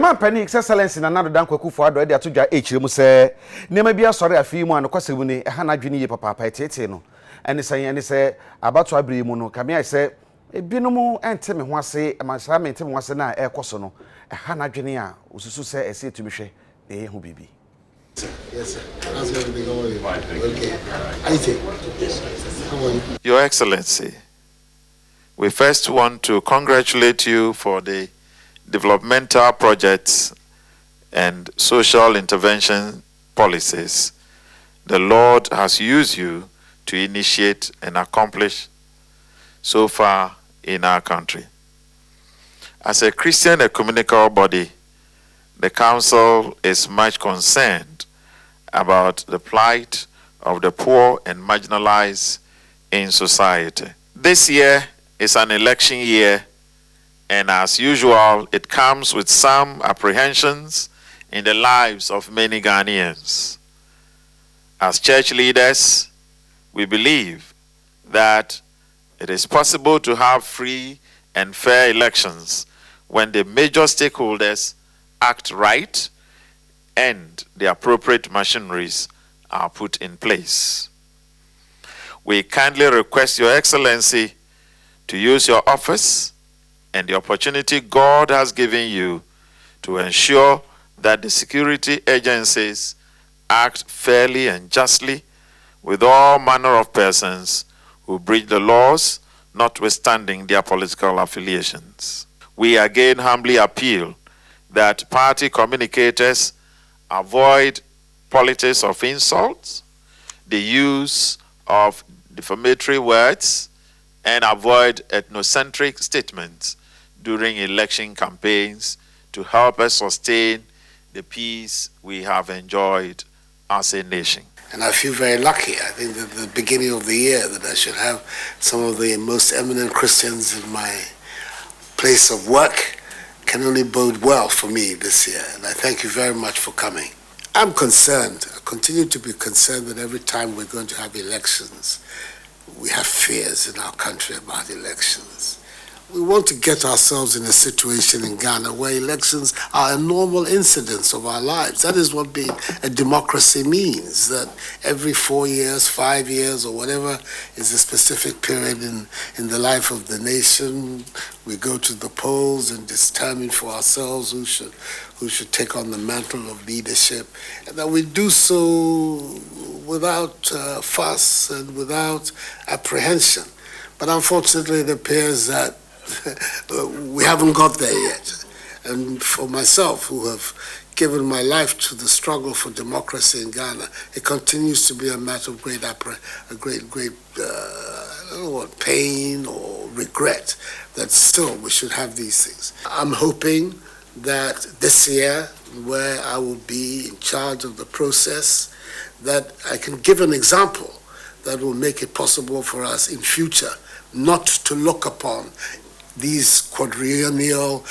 man panic excellence na nado Dankwa Akufo-Addo e de atodwa echire mu se nema bia sori afi mu an kwasemu ni ha na dwene ye papa tete no ene se abato abiri mu no kamia se ebinom ente me ho ase amansa me ente me ho ase na ekoso no ha na dwene a osusu se ese tumi hwe e hu bibi. Yes, sir. How's everything going? Okay. How you doing? How are you? Your Excellency, we first want to congratulate you for the developmental projects and social intervention policies the Lord has used you to initiate and accomplish so far in our country. As a Christian ecumenical body, the Council is much concerned about the plight of the poor and marginalized in society. This year is an election year, and as usual, it comes with some apprehensions in the lives of many Ghanaians. As church leaders, we believe that it is possible to have free and fair elections when the major stakeholders act right and the appropriate machineries are put in place. We kindly request Your Excellency to use your office and the opportunity God has given you to ensure that the security agencies act fairly and justly with all manner of persons who breach the laws, notwithstanding their political affiliations. We again humbly appeal that party communicators avoid politics of insults, the use of defamatory words, and avoid ethnocentric statements during election campaigns to help us sustain the peace we have enjoyed as a nation. And I feel very lucky. I think that the beginning of the year that I should have some of the most eminent Christians in my place of work can only bode well for me this year. And I thank you very much for coming. I'm concerned, I continue to be concerned that every time we're going to have elections, we have fears in our country about elections. We want to get ourselves in a situation in Ghana where elections are a normal incidence of our lives. That is what being a democracy means, that every 4 years, 5 years, or whatever is a specific period in the life of the nation, we go to the polls and determine for ourselves who should take on the mantle of leadership, and that we do so without fuss and without apprehension. But unfortunately, it appears that we haven't got there yet. And for myself, who have given my life to the struggle for democracy in Ghana, it continues to be a matter of great I don't know what, pain or regret that still we should have these things. I'm hoping that this year, where I will be in charge of the process, that I can give an example that will make it possible for us in future not to look upon these quadrennial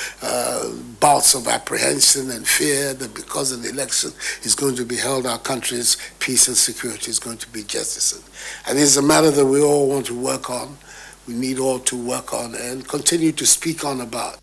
bouts of apprehension and fear that because an election is going to be held, our country's peace and security is going to be jettisoned. And it's a matter that we all want to work on, we need all to work on and continue to speak on about.